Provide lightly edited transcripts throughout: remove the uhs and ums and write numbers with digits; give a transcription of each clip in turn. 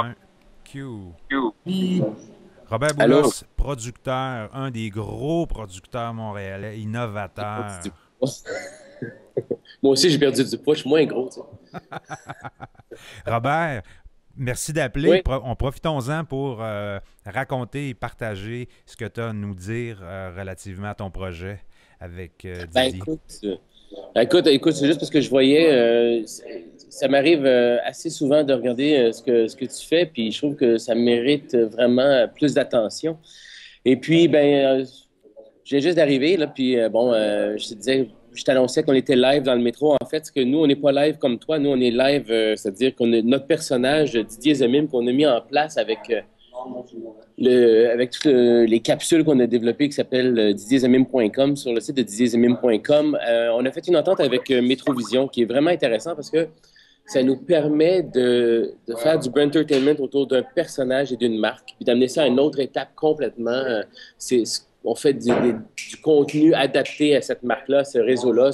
Un Q. Robert Allô? Boulos, producteur, un des gros producteurs montréalais, J'ai perdu du innovateur. poids. Moi aussi, j'ai perdu du poids. Je suis moins gros, tu sais. Robert, merci d'appeler. Oui. Profitons-en pour raconter et partager ce que tu as à nous dire relativement à ton projet avec Ben Didier. écoute, c'est juste parce que je voyais, ça m'arrive assez souvent de regarder ce que tu fais, puis je trouve que ça mérite vraiment plus d'attention. Et puis, je viens juste d'arriver, là, puis je te disais, je t'annonçais qu'on était live dans le métro. En fait, c'est que nous, on n'est pas live comme toi. Nous, on est live, c'est-à-dire qu'on a notre personnage, Didier Zemim, qu'on a mis en place avec toutes les capsules qu'on a développées qui s'appellent didierzemim.com sur le site de didierzemim.com. On a fait une entente avec Metrovision qui est vraiment intéressant parce que ça nous permet de faire du brand entertainment autour d'un personnage et d'une marque, puis d'amener ça à une autre étape complètement. On fait du contenu adapté à cette marque-là, ce réseau-là,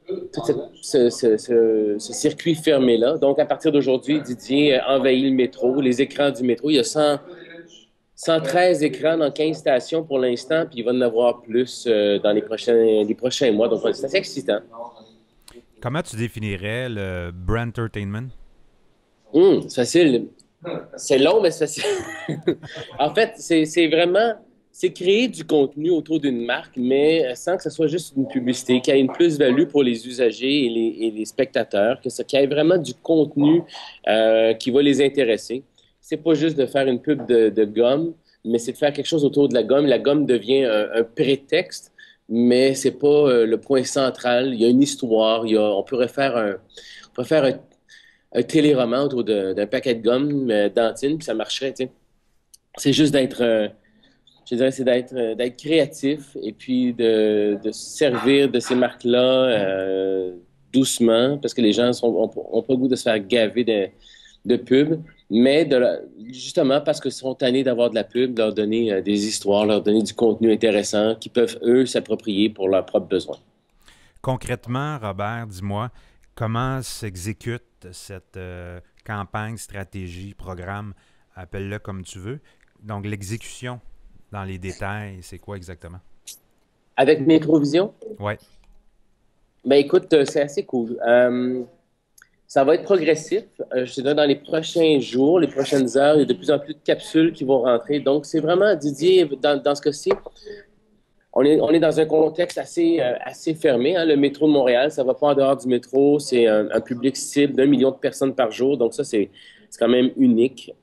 tout ce circuit fermé-là. Donc, à partir d'aujourd'hui, Didier envahit le métro, les écrans du métro. Il y a 113 écrans dans 15 stations pour l'instant, puis il va en avoir plus dans les prochains mois. Donc, c'est assez excitant. Comment tu définirais le brand entertainment? C'est facile. C'est long, mais c'est facile. En fait, c'est vraiment, c'est créer du contenu autour d'une marque, mais sans que ce soit juste une publicité, qu'il y ait une plus-value pour les usagers et les spectateurs, qu'il y ait vraiment du contenu qui va les intéresser. C'est pas juste de faire une pub de gomme, mais c'est de faire quelque chose autour de la gomme. La gomme devient un prétexte, mais c'est pas le point central. Il y a une histoire. On pourrait faire un téléroman autour d'un paquet de gomme dentine, puis ça marcherait, tu sais. C'est juste je dirais, c'est d'être créatif et puis de se servir de ces marques-là doucement, parce que les gens ont pas le goût de se faire gaver de pub, mais justement parce qu'ils sont tannés d'avoir de la pub, leur donner des histoires, leur donner du contenu intéressant qu'ils peuvent, eux, s'approprier pour leurs propres besoins. Concrètement, Robert, dis-moi, comment s'exécute cette campagne, stratégie, programme, appelle-le comme tu veux. Donc, l'exécution dans les détails, c'est quoi exactement? Avec Métrovision, Ouais. ben écoute, c'est assez cool. Ça va être progressif. Je te dis, dans les prochains jours, les prochaines heures, il y a de plus en plus de capsules qui vont rentrer. Donc, c'est vraiment, Didier, dans ce cas-ci, on est dans un contexte assez fermé, hein. Le métro de Montréal, ça va pas en dehors du métro. C'est un public cible d'1 million de personnes par jour. Donc, ça, c'est quand même unique.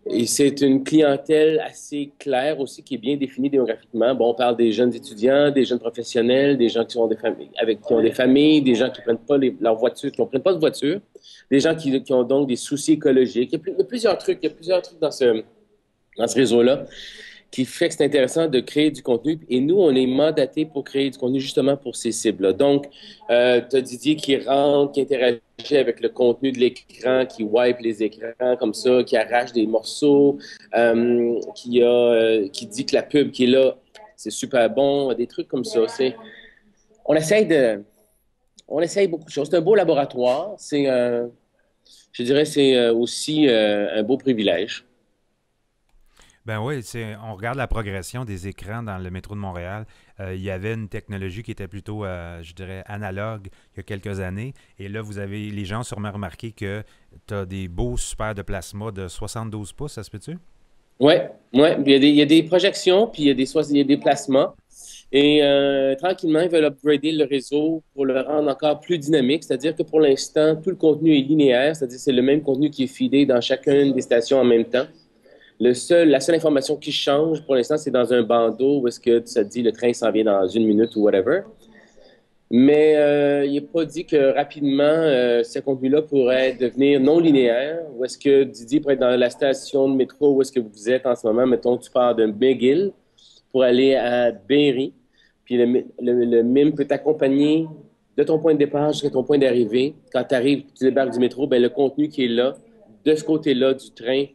Et c'est une clientèle assez claire aussi, qui est bien définie démographiquement. Bon, on parle des jeunes étudiants, des jeunes professionnels, des gens qui ont des familles, qui ont des familles, des gens qui prennent pas leur voiture, qui ne prennent pas de voiture, des gens qui ont donc des soucis écologiques. Il y a plusieurs trucs, il y a plusieurs trucs dans ce réseau-là qui fait que c'est intéressant de créer du contenu. Et nous, on est mandaté pour créer du contenu justement pour ces cibles-là. Donc, tu as Didier qui rentre, qui interagit avec le contenu de l'écran, qui wipe les écrans comme ça, qui arrache des morceaux, qui dit que la pub qui est là, c'est super bon, des trucs comme ça. On essaye on essaye beaucoup de choses. C'est un beau laboratoire. Je dirais, c'est aussi un beau privilège. Ben oui, on regarde la progression des écrans dans le métro de Montréal. Il y avait une technologie qui était plutôt, je dirais, analogue il y a quelques années. Et là, les gens ont sûrement remarqué que tu as des beaux super de plasma de 72 pouces, ça se peut-tu? Ouais, ouais. Il y a des projections, puis il y a des placements. Et tranquillement, ils veulent upgrader le réseau pour le rendre encore plus dynamique. C'est-à-dire que pour l'instant, tout le contenu est linéaire, c'est-à-dire que c'est le même contenu qui est feedé dans chacune des stations en même temps. La seule information qui change pour l'instant, c'est dans un bandeau où est-ce que ça dit le train s'en vient dans 1 minute ou whatever. Mais il n'est pas dit que rapidement, ce contenu-là pourrait devenir non linéaire. Ou est-ce que Didier pourrait être dans la station de métro où est-ce que vous êtes en ce moment? Mettons, tu pars de McGill pour aller à Berry. Puis le mime peut t'accompagner de ton point de départ jusqu'à ton point d'arrivée. Quand tu arrives, tu débarques du métro, ben, le contenu qui est là, de ce côté-là du train,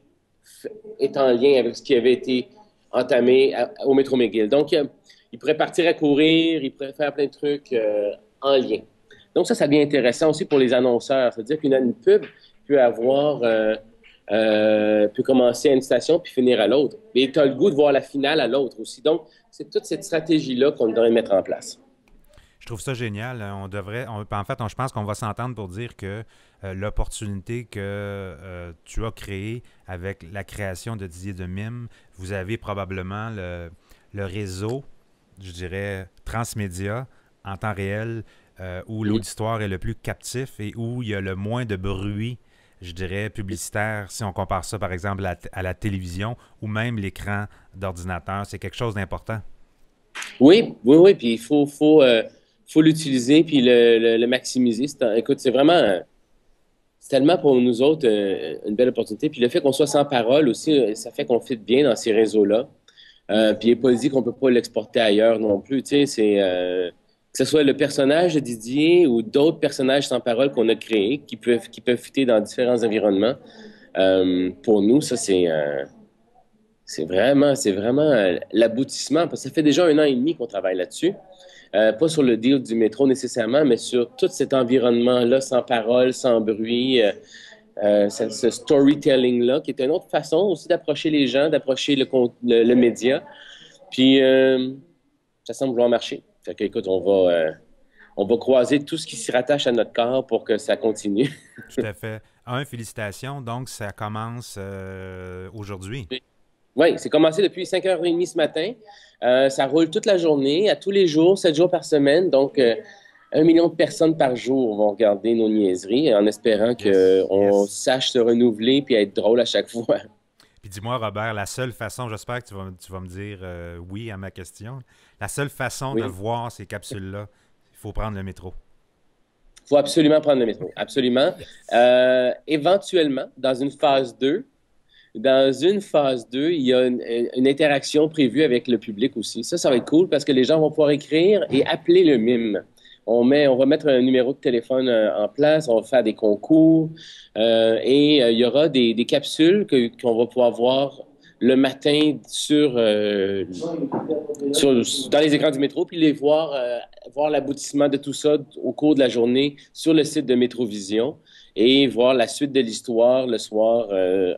est en lien avec ce qui avait été entamé au métro McGill. Donc, il pourrait partir à courir, il pourrait faire plein de trucs en lien. Donc, ça devient intéressant aussi pour les annonceurs. C'est-à-dire qu'une pub peut avoir peut commencer à une station puis finir à l'autre. Et tu as le goût de voir la finale à l'autre aussi. Donc, c'est toute cette stratégie-là qu'on devrait mettre en place. Je trouve ça génial. En fait, je pense qu'on va s'entendre pour dire que l'opportunité que tu as créée avec la création de Didier de Mime, vous avez probablement le réseau, je dirais, transmédia en temps réel, où Mhm. l'auditoire est le plus captif et où il y a le moins de bruit, je dirais, publicitaire, si on compare ça, par exemple, à la télévision ou même l'écran d'ordinateur. C'est quelque chose d'important. Oui, oui, oui. Puis faut l'utiliser puis le maximiser. Écoute, c'est vraiment, c'est tellement pour nous autres une belle opportunité. Puis le fait qu'on soit sans parole aussi, ça fait qu'on fit bien dans ces réseaux-là. Puis il n'est pas dit qu'on peut pas l'exporter ailleurs non plus. Tu sais, que ce soit le personnage de Didier ou d'autres personnages sans parole qu'on a créés qui peuvent fitter dans différents environnements. Pour nous, ça, c'est vraiment l'aboutissement. Parce que ça fait déjà 1 an et demi qu'on travaille là-dessus. Pas sur le deal du métro nécessairement, mais sur tout cet environnement-là, sans parole, sans bruit, ce storytelling-là, qui est une autre façon aussi d'approcher les gens, d'approcher le média. Puis, ça semble vouloir marcher. Fait que, écoute, on va croiser tout ce qui s'y rattache à notre corps pour que ça continue. Tout à fait. Félicitations. Donc, ça commence aujourd'hui. Oui, c'est commencé depuis 5h30 ce matin. Ça roule toute la journée, à tous les jours, 7 jours par semaine. Donc, 1 million de personnes par jour vont regarder nos niaiseries en espérant Yes, qu'on yes. sache se renouveler puis être drôle à chaque fois. Puis dis-moi, Robert, la seule façon, j'espère que tu vas me dire oui à ma question, la seule façon de Oui. voir ces capsules-là, il faut prendre le métro. Il faut absolument prendre le métro. Absolument. Yes. Éventuellement, dans une phase 2, il y a une interaction prévue avec le public aussi. Ça va être cool parce que les gens vont pouvoir écrire et appeler le mime. On va mettre un numéro de téléphone en place, on va faire des concours et il y aura des capsules qu'on va pouvoir voir le matin dans les écrans du métro, puis voir l'aboutissement de tout ça au cours de la journée sur le site de Métrovision et voir la suite de l'histoire le soir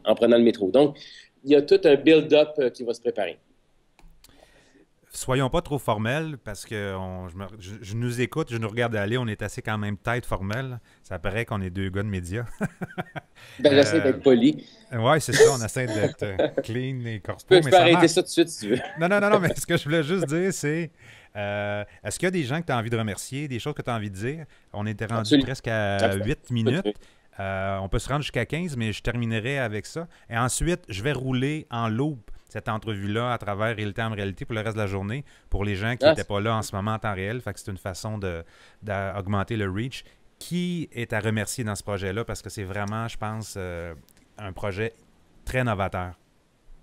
en prenant le métro. Donc, il y a tout un build-up qui va se préparer. Soyons pas trop formels parce que je nous écoute, je nous regarde aller, on est assez quand même tête formelle. Ça paraît qu'on est deux gars de médias. Ben, j'essaie Euh, d'être poli. ouais, c'est ça, on essaie d'être clean et corpo, Je mais peux ça arrêter marche. ça tout de suite si tu veux. Non, non, non, non, mais ce que je voulais juste dire, c'est est-ce qu'il y a des gens que tu as envie de remercier, des choses que tu as envie de dire? On était rendu Absolument. presque à Absolument. 8 minutes. On peut se rendre jusqu'à 15, mais je terminerai avec ça. Et ensuite, je vais rouler en loop cette entrevue-là à travers Real Time Réalité pour le reste de la journée, pour les gens qui Ah, n'étaient pas là en ce moment en temps réel. Fait que c'est une façon d'augmenter le reach. Qui est à remercier dans ce projet-là? Parce que c'est vraiment, je pense, un projet très novateur.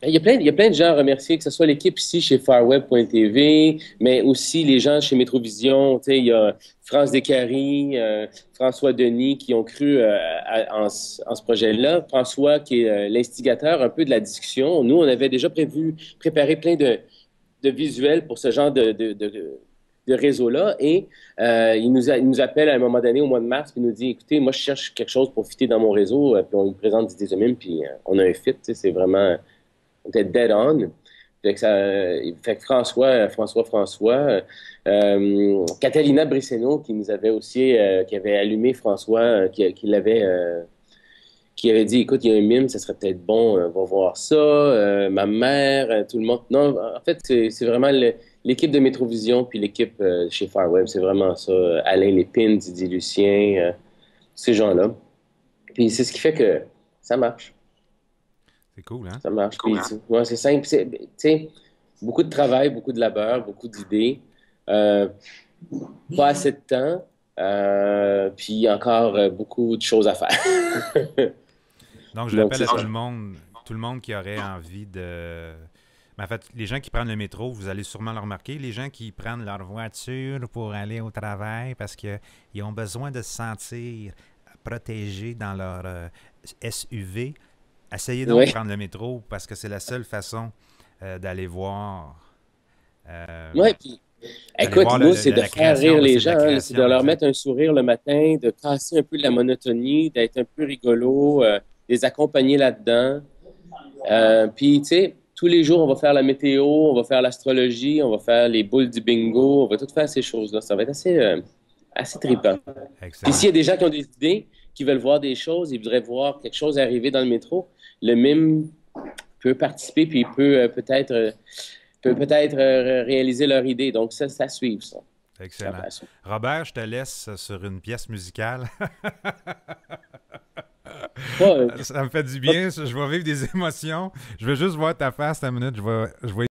il y a plein de gens à remercier, que ce soit l'équipe ici chez farweb.tv, mais aussi les gens chez Métrovision. Tu sais, il y a France Descaries, François Denis qui ont cru en ce projet-là. François qui est l'instigateur un peu de la discussion. Nous, on avait déjà préparé plein de visuels pour ce genre de réseau-là. Et il nous appelle à un moment donné, au mois de mars, puis il nous dit, écoutez, moi, je cherche quelque chose pour fitter dans mon réseau. Puis on lui présente Didier Zomin, puis on a un fit. Tu sais, c'est vraiment on était dead on. Fait que François, Catalina Brisseno qui nous avait aussi, qui avait allumé François, qui avait dit, écoute, il y a un mime, ça serait peut-être bon, on va voir ça. Ma mère, tout le monde. Non, en fait, c'est vraiment l'équipe de Métrovision puis l'équipe chez Farweb, c'est vraiment ça. Alain Lépine, Didier Lucien, ces gens-là. Puis c'est ce qui fait que ça marche. C'est cool, hein? Ça marche. Puis, ouais, c'est simple. Tu sais, beaucoup de travail, beaucoup de labeur, beaucoup d'idées. Euh, Pas assez de temps. Puis encore beaucoup de choses à faire. Donc, je Donc, l'appelle c'est à ça. tout le monde qui aurait envie de. Mais en fait, les gens qui prennent le métro, vous allez sûrement le remarquer, les gens qui prennent leur voiture pour aller au travail parce qu'ils ont besoin de se sentir protégés dans leur SUV, essayez donc de Oui. prendre le métro parce que c'est la seule façon d'aller voir, euh, Ouais, puis, d'aller écoute, voir nous, c'est de la faire création. rire Ben, les c'est de la gens, hein. C'est de création, leur exact. mettre un sourire le matin, de casser un peu la monotonie, d'être un peu rigolo. les accompagner là-dedans. Puis, tu sais, tous les jours, on va faire la météo, on va faire l'astrologie, on va faire les boules du bingo, on va tout faire ces choses-là. Ça va être assez trippant. Puis s'il y Excellent. a des gens qui ont des idées, qui veulent voir des choses, ils voudraient voir quelque chose arriver dans le métro, le mime peut participer, puis il peut peut-être réaliser leur idée. Donc, ça suit, ça. Excellent. Robert, je te laisse sur une pièce musicale. Pas, Ça me fait du bien. Je vais vivre des émotions. Je veux juste voir ta face 1 minute. Je vais